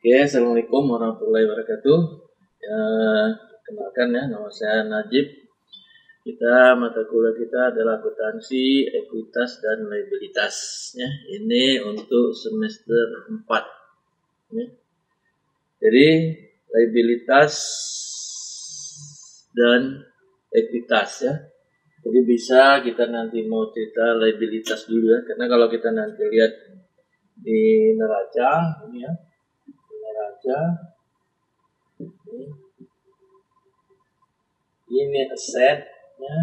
Oke, Assalamualaikum warahmatullahi wabarakatuh. Ya, kenalkan ya, nama saya Najib. Mata kuliah kita adalah akuntansi, ekuitas, dan liabilitas. Ya, ini untuk semester 4. Ya. Jadi, liabilitas dan ekuitas ya. Jadi bisa kita nanti mau cerita liabilitas dulu ya, karena kalau kita nanti lihat di neraca ini ya, ini aset ya,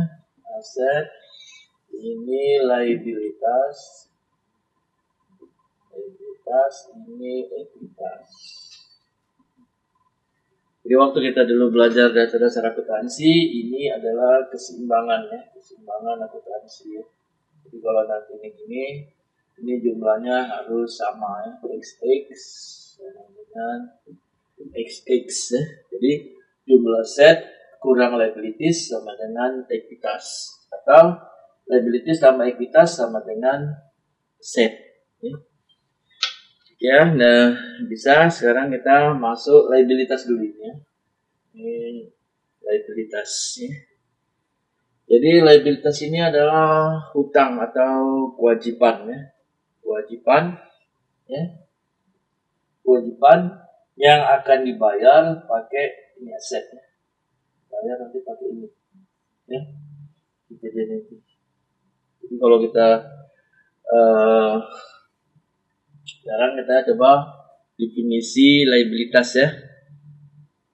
ini liabilitas, ini ekuitas. Jadi waktu kita dulu belajar dasar akuntansi, ini adalah keseimbangan ya, keseimbangan akuntansi ya. Jadi kalau nanti ini jumlahnya harus sama ya, XX dengan XX ya. Jadi jumlah set kurang liabilities sama dengan ekuitas, atau liabilities tambah ekuitas sama dengan set ya. Nah, bisa sekarang kita masuk liabilitas dulu ya. Ini liabilitas ya. Jadi liabilitas ini adalah hutang atau kewajiban ya. Kewajiban yang akan dibayar pakai ini aset ya. Bayar nanti pakai ini ya. Jadi kalau kita sekarang kita coba definisi liabilitas ya.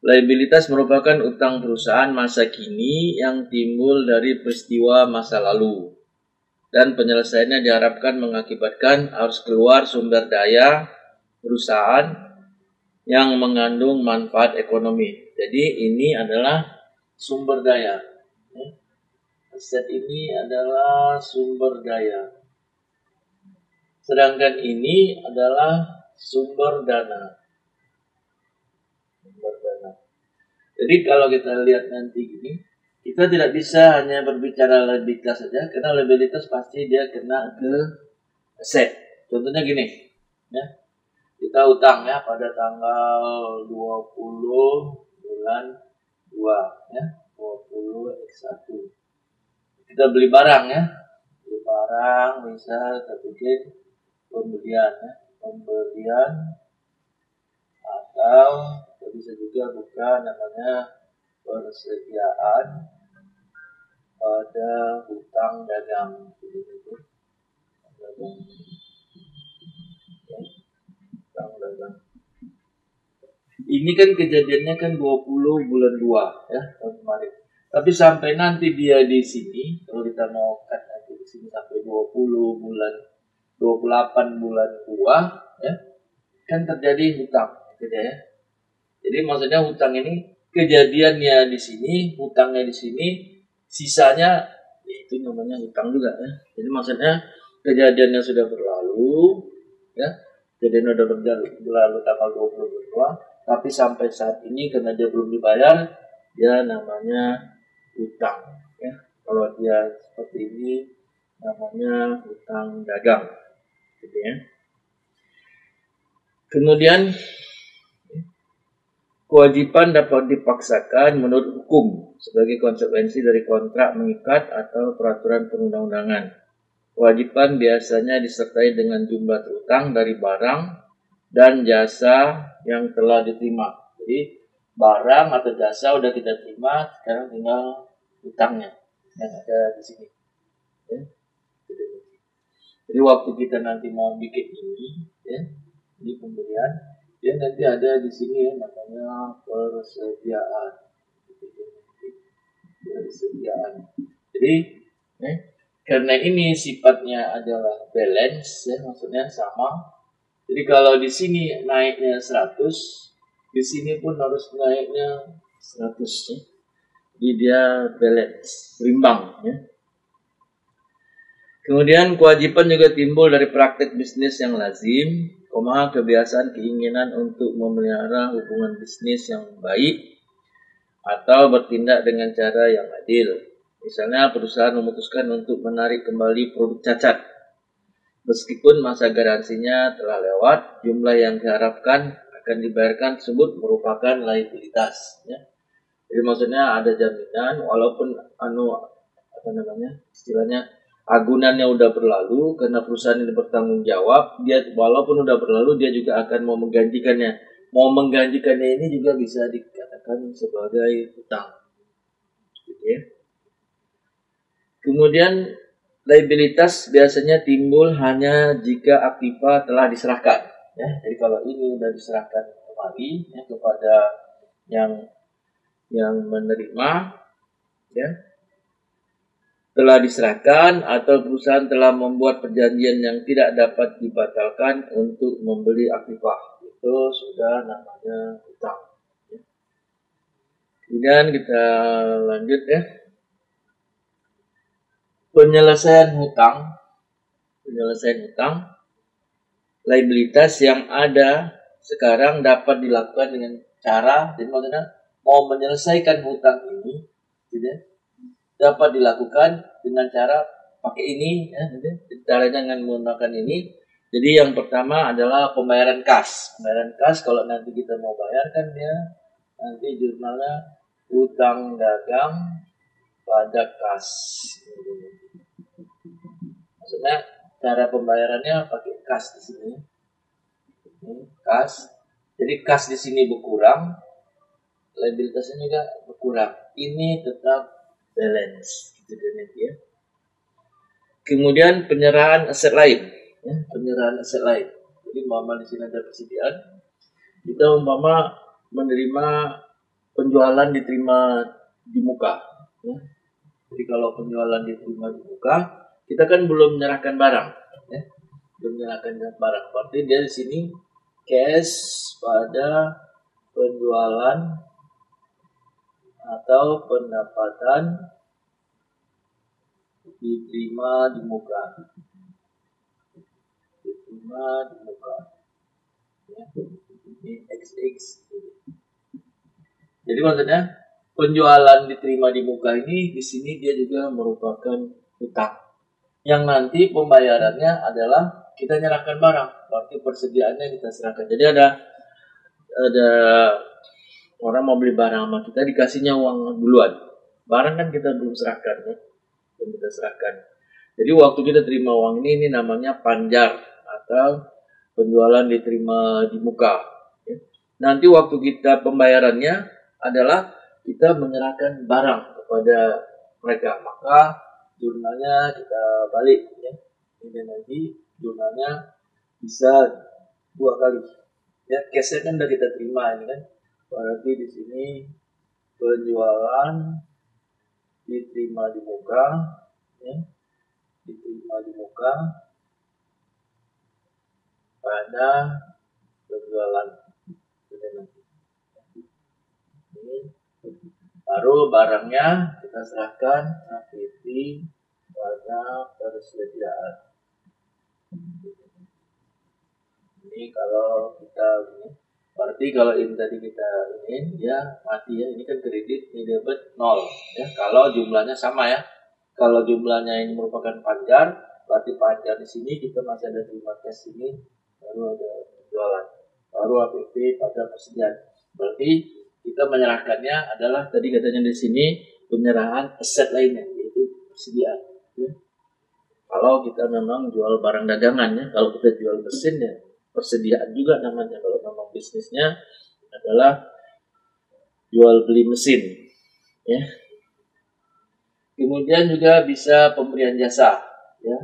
Liabilitas merupakan utang perusahaan masa kini yang timbul dari peristiwa masa lalu, dan penyelesaiannya diharapkan mengakibatkan arus keluar sumber daya perusahaan yang mengandung manfaat ekonomi. Jadi ini adalah sumber daya. Aset ini adalah sumber daya. Sedangkan ini adalah sumber dana. Jadi kalau kita lihat nanti gini, kita tidak bisa hanya berbicara liabilitas saja, karena liabilitas pasti dia kena ke aset. Contohnya gini, ya, kita utang ya pada tanggal 20 bulan 2 ya, 20x1. Kita beli barang ya, misal kita bikin pembelian ya, atau kita bisa juga buka namanya persediaan pada hutang dagang. Ini kan kejadiannya kan 20 bulan 2 ya, tahun kemarin. Tapi sampai nanti dia di sini, kalau kita mau cut nanti di sini sampai 28 bulan 2 ya, kan terjadi hutang gitu ya. Jadi maksudnya hutang ini kejadiannya di sini, hutangnya di sini, sisanya ya itu namanya hutang juga ya. Jadi maksudnya kejadiannya sudah berlalu ya. Kejadian sudah berlalu tanggal 22, tapi sampai saat ini karena dia belum dibayar, dia namanya hutang ya. Kalau dia seperti ini namanya hutang dagang gitu ya. Kemudian kewajiban dapat dipaksakan menurut hukum sebagai konsekuensi dari kontrak mengikat atau peraturan perundang-undangan. Kewajiban biasanya disertai dengan jumlah terutang dari barang dan jasa yang telah diterima. Jadi barang atau jasa udah kita terima, sekarang tinggal hutangnya yang ada di sini. Ya. Jadi waktu kita nanti mau bikin ini, ya, ini pembelian, dia nanti ada di sini ya, namanya persediaan. Jadi karena ini sifatnya adalah balance ya, maksudnya sama. Jadi kalau di sini naiknya 100, di sini pun harus naiknya 100 ya. Jadi dia balance, berimbang ya. Kemudian kewajiban juga timbul dari praktek bisnis yang lazim, kebiasaan keinginan untuk memelihara hubungan bisnis yang baik atau bertindak dengan cara yang adil. Misalnya perusahaan memutuskan untuk menarik kembali produk cacat. Meskipun masa garansinya telah lewat, jumlah yang diharapkan akan dibayarkan tersebut merupakan liabilitas, ya. Jadi maksudnya ada jaminan walaupun istilahnya agunannya udah berlalu karena perusahaan ini bertanggung jawab, dia walaupun udah berlalu dia juga akan mau menggantikannya. Mau menggantikannya ini juga bisa dikatakan sebagai hutang. Gitu ya. Kemudian liabilitas biasanya timbul hanya jika aktiva telah diserahkan. Ya, jadi kalau ini sudah diserahkan kembali ya, kepada yang menerima, ya, telah diserahkan atau perusahaan telah membuat perjanjian yang tidak dapat dibatalkan untuk membeli aktiva, itu sudah namanya hutang. Ya. Kemudian kita lanjut ya. Penyelesaian hutang, liabilitas yang ada sekarang dapat dilakukan dengan cara, jadi maksudnya mau menyelesaikan hutang ini, gitu, dapat dilakukan dengan cara pakai ini, ya, gitu. Caranya dengan menggunakan ini. Jadi yang pertama adalah pembayaran kas. Pembayaran kas kalau nanti kita mau bayar kan dia nanti jurnalnya hutang dagang pada kas. Maksudnya cara pembayarannya pakai kas di sini. Kas. Jadi kas di sini berkurang, liabilitasnya juga berkurang. Ini tetap balance, gitu ya. Kemudian penyerahan aset lain, ya, penyerahan aset lain. Jadi umpama di sini ada persediaan, kita umpama menerima penjualan diterima di muka. Ya. Jadi kalau penjualan diterima di muka, kita kan belum menyerahkan barang, ya. Belum menyerahkan barang. Berarti dia di sini cash pada penjualan atau pendapatan diterima di muka. Diterima di muka. Ya. Ini XX. Jadi maksudnya penjualan diterima di muka ini di sini dia juga merupakan hutang. Yang nanti pembayarannya adalah kita nyerahkan barang, berarti persediaannya kita serahkan. Jadi ada orang mau beli barang sama kita, dikasihnya uang duluan. Barang kan kita belum serahkan, ya. Belum kita serahkan. Jadi waktu kita terima uang ini namanya panjar atau penjualan diterima di muka. Ya. Nanti waktu kita pembayarannya adalah kita menyerahkan barang kepada mereka, maka jurnalnya kita balik, ya. Ini nanti jurnalnya bisa 2 kali. Ya, cashnya kan udah kita terima ini kan. Berarti di sini penjualan diterima di muka, ya. Diterima di muka pada penjualan. Ini baru barangnya kita serahkan aktiviti pada persediaan. Ini kalau kita ini, berarti kalau ini tadi kita ini dia mati, ya. Ini kan kredit, ini debit 0, ya. Kalau jumlahnya sama, ya. Kalau jumlahnya ini merupakan panjar, berarti panjar di sini kita masih ada terima cash ini, baru ada penjualan, baru APP pada persediaan. Berarti kita menyerahkannya adalah tadi katanya di sini penyerahan aset lainnya, yaitu persediaan. Ya. Kalau kita memang jual barang dagangan, ya. Kalau kita jual mesin, ya persediaan juga namanya. Kalau memang bisnisnya adalah jual beli mesin, ya. Kemudian juga bisa pemberian jasa, ya.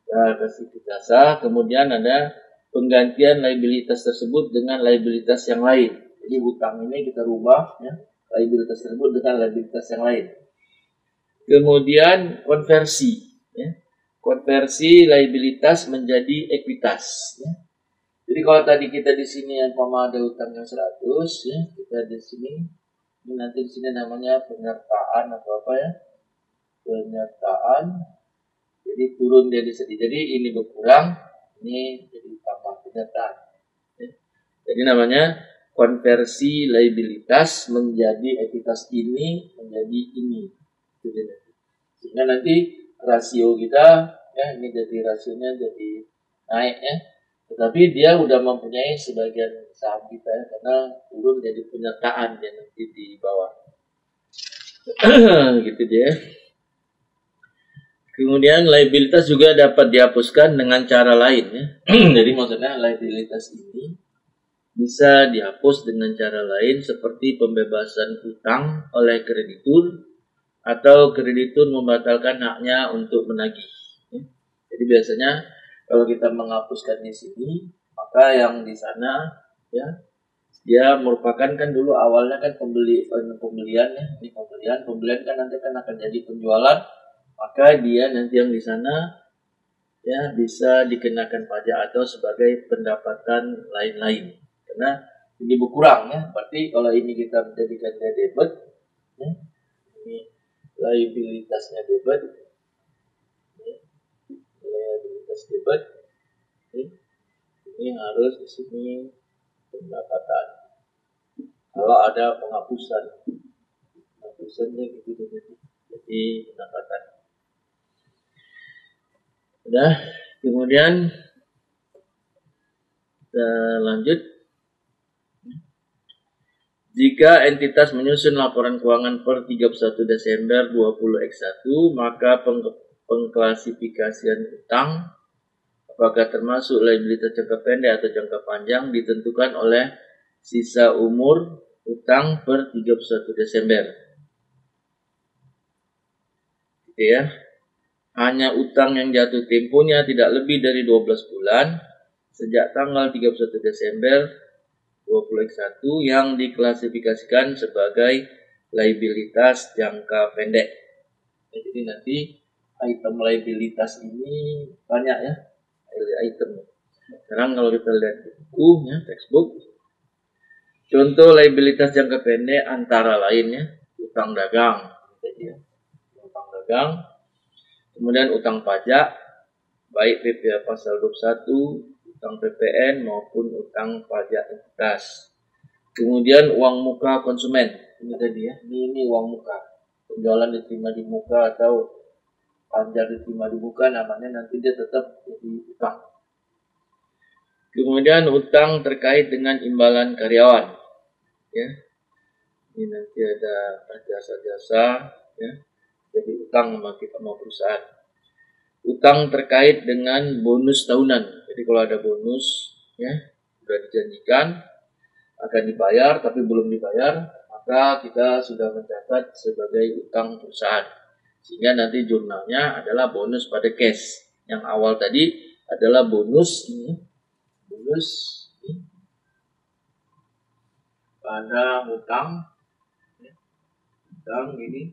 Kita kasih jasa, kemudian ada penggantian liabilitas tersebut dengan liabilitas yang lain. Jadi hutang ini kita rubah, ya, liabilitas tersebut dengan liabilitas yang lain. Kemudian konversi, ya. Konversi liabilitas menjadi ekuitas, ya. Jadi kalau tadi kita di sini yang ada hutangnya 100, ya, kita di sini ini nanti di sini namanya penyertaan atau apa, ya, penyertaan. Jadi turun dia di sini. Jadi ini berkurang, ini jadi tambah penyertaan. Ya. Jadi namanya konversi liabilitas menjadi ekuitas ini menjadi ini. Sehingga nanti rasio kita, ya, ini jadi rasionya jadi naik, ya. Tetapi dia udah mempunyai sebagian saham kita ya, karena turun jadi penyertaan dia nanti di bawah. Gitu dia. Kemudian liabilitas juga dapat dihapuskan dengan cara lain ya. Jadi maksudnya liabilitas ini bisa dihapus dengan cara lain seperti pembebasan utang oleh kreditur atau kreditur membatalkan haknya untuk menagih. Jadi biasanya kalau kita menghapuskan di sini, maka yang di sana ya dia merupakan kan dulu awalnya kan pembelian ya, ini pembelian kan nanti kan akan jadi penjualan, maka dia nanti yang di sana ya bisa dikenakan pajak atau sebagai pendapatan lain-lain. Karena ini berkurang ya, berarti kalau ini kita menjadikan dia debit, ya, ini liabilitasnya debit, ya, liabilitas debit, ya, ini harus di sini pendapatan. Kalau ada penghapusannya gitu jadi pendapatan. Udah, kemudian kita lanjut. Jika entitas menyusun laporan keuangan per 31 Desember 20X1, maka pengklasifikasian utang apakah termasuk liabilitas jangka pendek atau jangka panjang ditentukan oleh sisa umur utang per 31 Desember. Gitu ya. Hanya utang yang jatuh temponya tidak lebih dari 12 bulan sejak tanggal 31 Desember 20X1 yang diklasifikasikan sebagai liabilitas jangka pendek. Jadi nanti item liabilitas ini banyak ya, item. Sekarang kalau kita lihat buku ya, textbook, contoh liabilitas jangka pendek antara lainnya utang dagang, utang dagang, kemudian utang pajak, baik PPh pasal 21, utang PPN maupun utang pajak entitas. Kemudian uang muka konsumen, ini tadi ya, ini uang muka, penjualan diterima di muka atau pajak diterima di muka, namanya nanti dia tetap jadi utang. Kemudian utang terkait dengan imbalan karyawan, ya, ini nanti ada jasa-jasa, ya, jadi utang sama kita mau perusahaan. Utang terkait dengan bonus tahunan. Jadi kalau ada bonus ya sudah dijanjikan akan dibayar tapi belum dibayar, maka kita sudah mencatat sebagai utang perusahaan. Sehingga nanti jurnalnya adalah bonus pada cash. Yang awal tadi adalah bonus ini. Bonus ini pada utang. Utang ini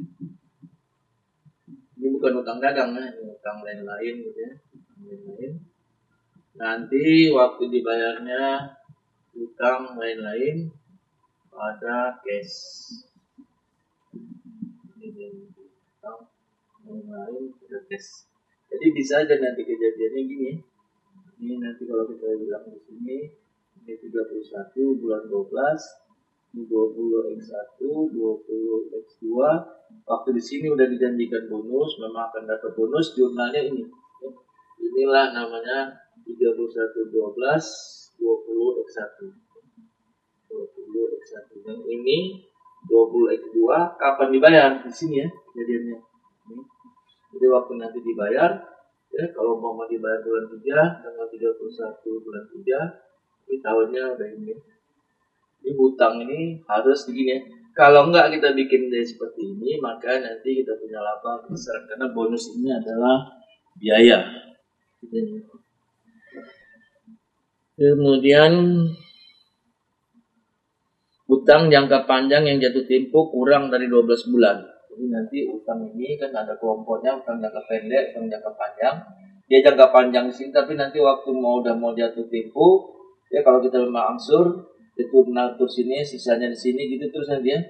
bukan utang dagang ya, ini utang lain-lain gitu ya, lain-lain. Nanti waktu dibayarnya utang lain-lain pada cash. Ini utang lain-lain pada cash. Jadi bisa aja nanti kejadiannya gini. Ini nanti kalau kita bilang di sini ini 31 bulan 12. 20X1, 20X2, waktu di sini udah dijanjikan bonus, memang akan dapat bonus, jurnalnya ini. Inilah namanya 31/12, 20X1. 20X1. Dan ini 20X2 kapan dibayar di sini ya kejadiannya. Jadi waktu nanti dibayar, ya kalau mau dibayar bulan 3, tanggal 31 bulan 3, ini tahunnya udah ini. Ini hutang ini harus begini ya. Kalau enggak kita bikin dia seperti ini, maka nanti kita punya laba besar karena bonus ini adalah biaya. Kemudian hutang jangka panjang yang jatuh tempo kurang dari 12 bulan. Jadi nanti utang ini kan ada kelompoknya, utang jangka pendek, utang jangka panjang. Dia jangka panjang di sini, tapi nanti waktu mau jatuh tempo, ya kalau kita memang angsur itu natur sini, sisanya di sini gitu terus nanti ya.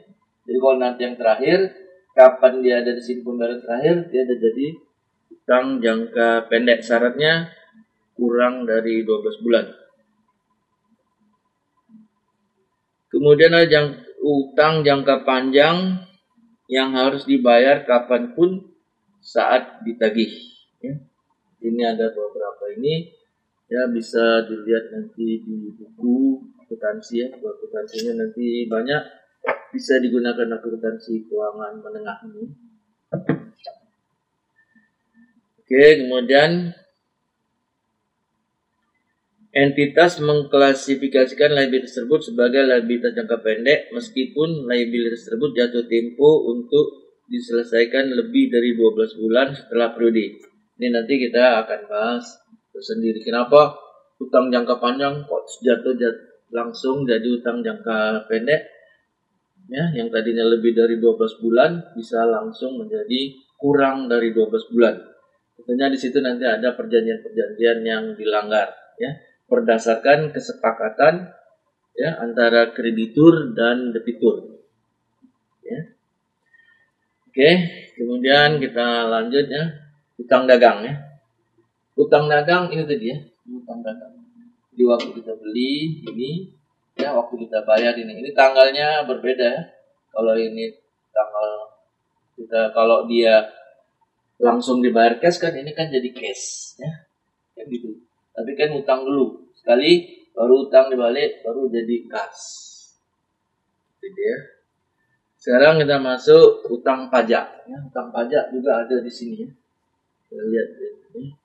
Jadi kalau nanti yang terakhir, kapan dia ada di sini pembayaran terakhir, dia ada jadi utang jangka pendek. Syaratnya kurang dari 12 bulan. Kemudian ada utang jangka panjang yang harus dibayar kapanpun saat ditagih. Ya. Ini ada beberapa ini, ya bisa dilihat nanti di buku akuntansi ya. Akuntansinya nanti banyak, bisa digunakan akuntansi keuangan menengah ini. Oke, kemudian entitas mengklasifikasikan liabilitas tersebut sebagai liabilitas jangka pendek meskipun liabilitas tersebut jatuh tempo untuk diselesaikan lebih dari 12 bulan setelah periode. Ini nanti kita akan bahas tersendiri. Kenapa utang jangka panjang kok jatuh langsung jadi utang jangka pendek? Ya, yang tadinya lebih dari 12 bulan bisa langsung menjadi kurang dari 12 bulan. Tentunya di situ nanti ada perjanjian-perjanjian yang dilanggar ya, berdasarkan kesepakatan ya antara kreditur dan debitur. Ya. Oke, kemudian kita lanjut ya, utang dagang ya. Utang dagang ini tadi ya, utang dagang. Di waktu kita beli ini ya, waktu kita bayar ini tanggalnya berbeda ya. Kalau ini tanggal kita, kalau dia langsung dibayar cash kan ini kan jadi cash ya, kan gitu. Tapi kan utang dulu sekali, baru utang dibalik, baru jadi cash. Gitu ya. Sekarang kita masuk utang pajak. Ya, utang pajak juga ada di sini ya. Kita lihat ini.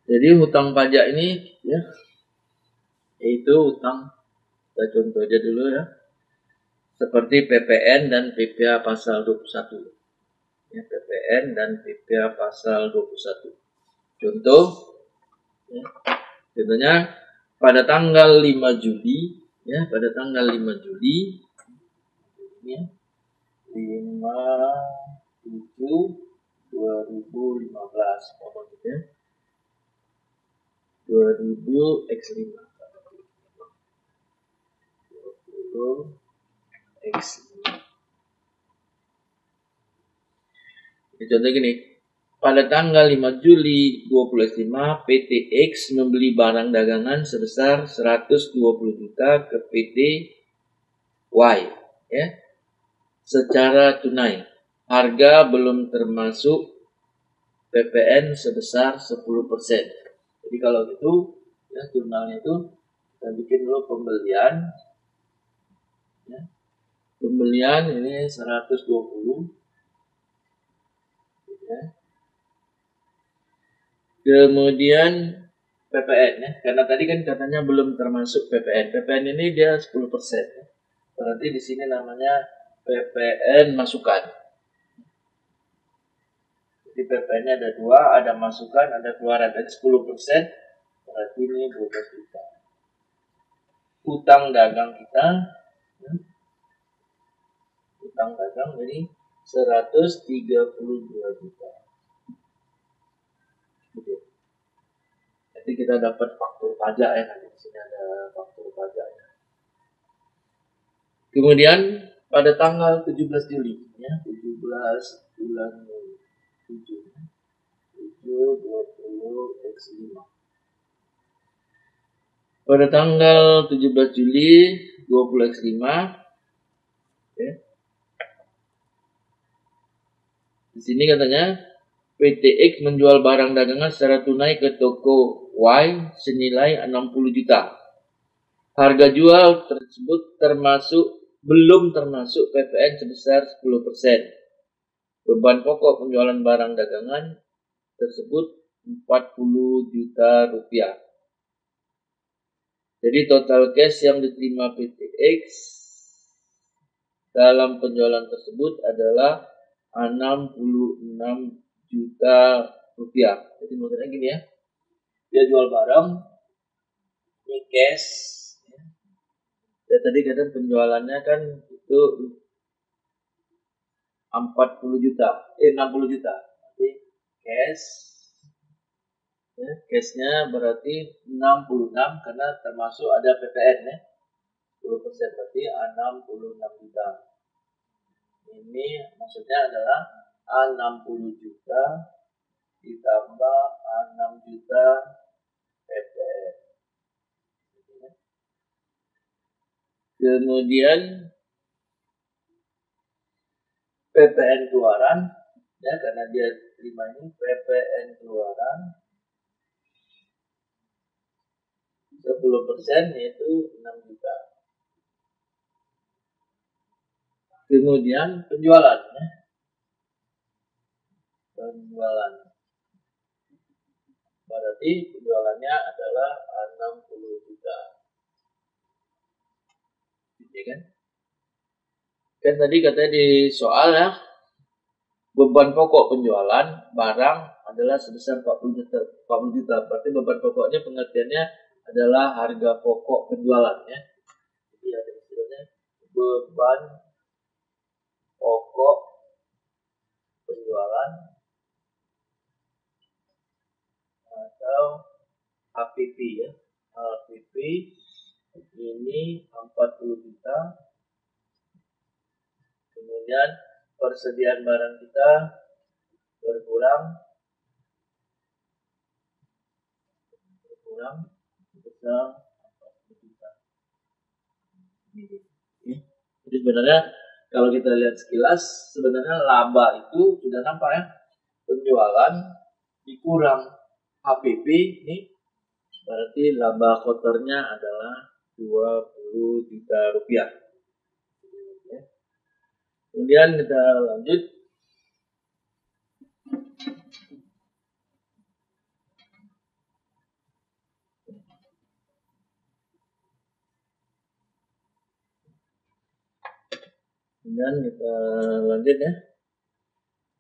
Jadi utang pajak ini ya, yaitu utang, kita contoh aja dulu ya, seperti PPN dan PPh pasal 21 ya, PPN dan PPh pasal 21. Contoh ya, contohnya pada tanggal 5 Juli ya, pada tanggal 5 Juli ya, 5/7/2015 pokoknya 2000 X5 20 X5. Contoh gini, pada tanggal 5 Juli 2005 PT X membeli barang dagangan sebesar 120 juta ke PT Y ya, secara tunai. Harga belum termasuk PPN sebesar 10%. Jadi kalau gitu ya, jurnalnya itu kita bikin dulu pembelian ya. Pembelian ini 120 ya. Kemudian PPN ya, karena tadi kan katanya belum termasuk PPN. PPN ini dia 10% ya. Berarti di sini namanya PPN masukan. Jadi PPN-nya ada dua, ada masukan, ada keluaran. Jadi 10%, berarti ini 12 juta. Utang dagang kita ya, utang dagang jadi 132 juta. Jadi kita dapat faktur pajak ya, nanti di sini ada faktur pajaknya. Kemudian pada tanggal 17 Juli ya, 17 bulan 7 20 X5. Pada tanggal 17 Juli 20 X5 ya. Di sini katanya PT X menjual barang dagangan secara tunai ke toko Y senilai 60 juta. Harga jual tersebut belum termasuk PPN sebesar 10%. Beban pokok penjualan barang dagangan tersebut 40 juta rupiah. Jadi total cash yang diterima PT X dalam penjualan tersebut adalah 66 juta rupiah. Jadi maksudnya gini ya, dia jual barang, ini cash ya, tadi kata penjualannya kan itu 60 juta. Jadi cash ya, cashnya berarti 66 karena termasuk ada PPN ya, 10% berarti 66 juta. Ini maksudnya adalah 60 juta ditambah 6 juta PPN. Kemudian PPN keluaran, ya karena dia terima ini PPN keluaran 10% yaitu 6 juta. Kemudian penjualan, ya. Penjualan. Berarti penjualannya adalah 60 juta. Ya kan? Kan tadi katanya di soal ya, beban pokok penjualan barang adalah sebesar 40 juta. Berarti beban pokoknya pengertiannya adalah harga pokok penjualannya. Jadi ada istilahnya beban pokok penjualan atau HPP ya. HPP ini 40 juta. Kemudian persediaan barang kita berkurang sebesar 40 juta. Jadi sebenarnya kalau kita lihat sekilas, sebenarnya laba itu sudah nampak ya. Penjualan dikurang HPP ini berarti laba kotornya adalah 20 juta rupiah. Kemudian kita lanjut. Kemudian kita lanjut ya.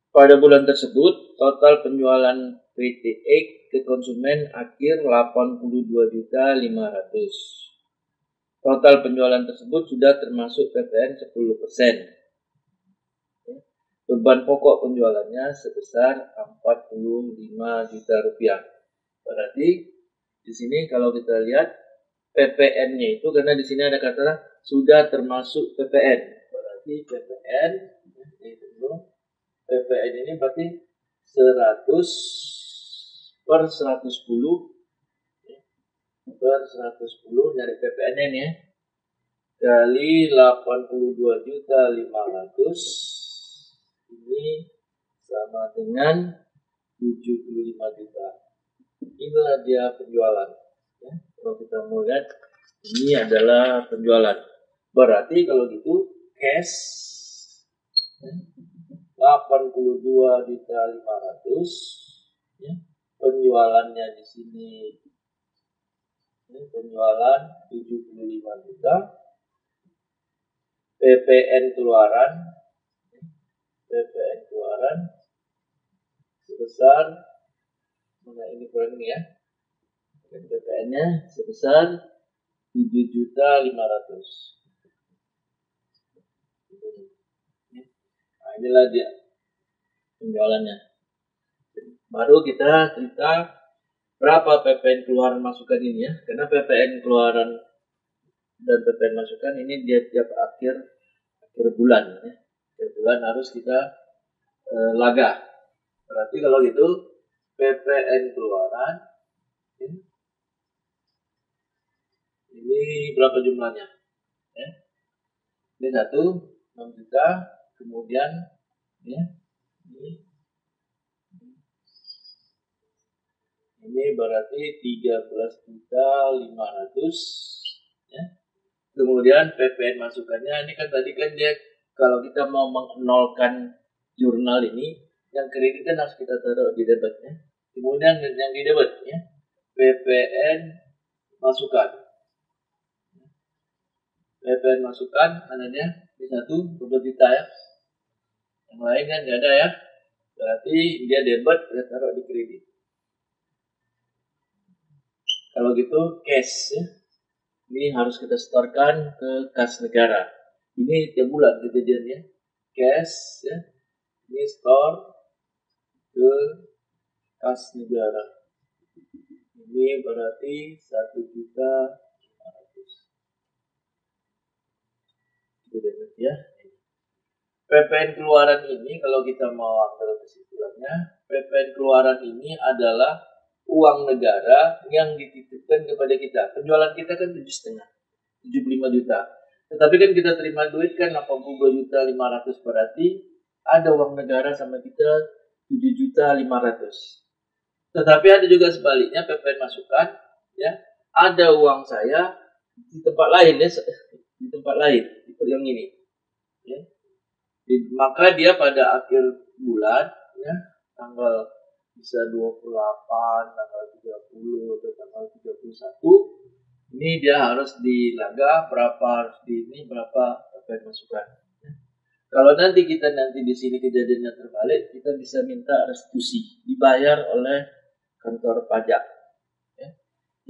Pada bulan tersebut, total penjualan PTX ke konsumen akhir 82.500.000. Total penjualan tersebut sudah termasuk PPN 10%. Beban pokok penjualannya sebesar 45 juta rupiah. Berarti di sini kalau kita lihat PPN-nya itu, karena di sini ada kata sudah termasuk PPN. Berarti PPN ini berarti 100 per 110 per 110 dari PPN-nya ini ya, kali 82.500.000 ini sama dengan 75 juta. Inilah dia penjualan ya. Kalau kita mau lihat, ini adalah penjualan. Berarti kalau gitu cash 82.500.000 ya. Penjualannya di sini penjualan 75 juta. PPN keluaran sebesar, mana ini kurang ini ya, PPN-nya sebesar 7.500.000. Nah, inilah dia penjualannya. Baru kita cerita berapa PPN keluaran masukan ini ya, karena PPN keluaran dan PPN masukan ini dia tiap akhir bulan ya. Akhir bulan harus kita lagah. Berarti kalau gitu PPN keluaran ini berapa jumlahnya ya? Ini 6 juta, kemudian ya, ini berarti 13.500.000 ya. Kemudian PPN masukannya ini kan tadi kan dia kalau kita mau menolkan jurnal ini, yang kredit kan harus kita taruh di debitnya. Kemudian yang di debit ya, PPN masukan. PPN masukan ananya ini 1 juta ya. Yang lain kan nggak ada ya. Berarti dia debit, kita taruh di kredit. Kalau gitu cash ya. Ini harus kita setorkan ke kas negara. Ini tiap bulan kejadiannya. Cash ya. Ini store ke kas negara. Ini berarti 1.500.000. Ya. PPN keluaran ini kalau kita mau ambil kesimpulannya, PPN keluaran ini adalah uang negara yang dititipkan kepada kita. Penjualan kita kan 7,5, 75 juta. Tetapi kan kita terima duit kan 82.500.000, berarti ada uang negara sama kita 7.500.000. Tetapi ada juga sebaliknya, PPN masukan, ya, ada uang saya di tempat lain, ya, di tempat lain, seperti yang ini, ya. Maka dia pada akhir bulan, ya, tanggal bisa 28, tanggal 30 atau tanggal 31, ini dia harus dilaga berapa, harus di ini berapa PPN masukan. Kalau nanti di sini kejadiannya terbalik, kita bisa minta restitusi dibayar oleh kantor pajak. Ya.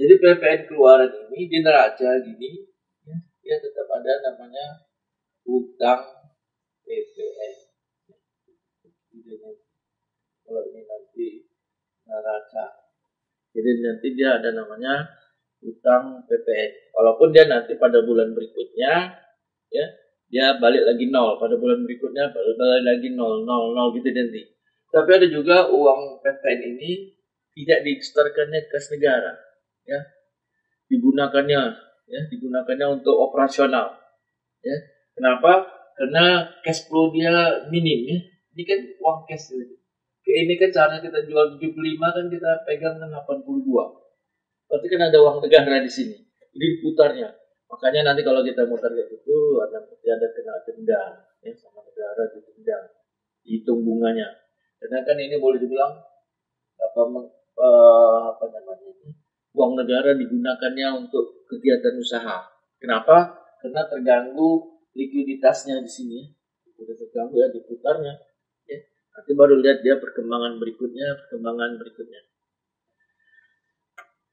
Jadi PPN keluaran ini di neraca gini, ya, dia tetap ada namanya utang PPN. Kalau ini nanti neraca, jadi nanti dia ada namanya utang PPN. Walaupun dia nanti pada bulan berikutnya, ya, dia balik lagi nol, pada bulan berikutnya balik lagi nol gitu nanti. Tapi ada juga uang PPN ini tidak disetorkannya ke kas negara, ya, digunakannya untuk operasional, ya. Kenapa? Karena cash flow dia minim, ya. Ini kan uang cash, ini kan caranya kita jual 75 kan kita pegang 82. Berarti kan ada uang negara di sini, ini diputarnya. Makanya nanti kalau kita mutar kayak gitu, ada kena denda, ya, sama negara didenda, dihitung bunganya. Karena kan ini boleh dibilang apa namanya, uang negara digunakannya untuk kegiatan usaha. Kenapa? Karena terganggu likuiditasnya di sini, udah terganggu, ya, diputarnya, ya. Nanti baru lihat dia perkembangan berikutnya.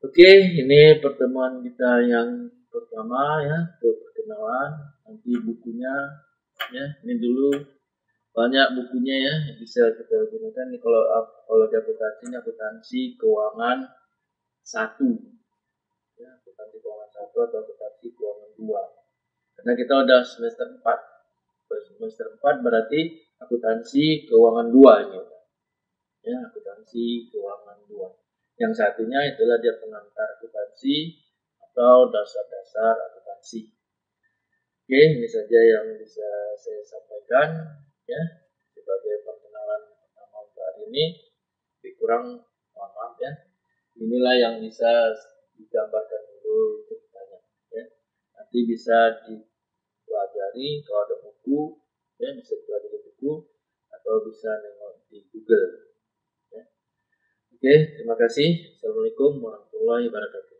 Oke, ini pertemuan kita yang pertama, ya, untuk perkenalan. Nanti bukunya, ya, ini dulu banyak bukunya, ya, bisa kita gunakan. Ini kalau di akuntansi keuangan 1, ya, akuntansi keuangan 1 atau akuntansi keuangan 2. Karena kita udah semester 4. Semester 4 berarti akuntansi keuangan 2 ini. Ya, akuntansi keuangan 2. Yang satunya itulah dia pengantar akuntansi atau dasar-dasar akuntansi. Oke, ini saja yang bisa saya sampaikan, ya, sebagai perkenalan pertama untuk hari ini. Lebih kurang mohon maaf, ya. Inilah yang bisa digambarkan dulu ceritanya, ya. Nanti bisa dipelajari kalau ada buku, ya, bisa dipelajari buku atau bisa nengok di Google. Oke, terima kasih. Assalamualaikum warahmatullahi wabarakatuh.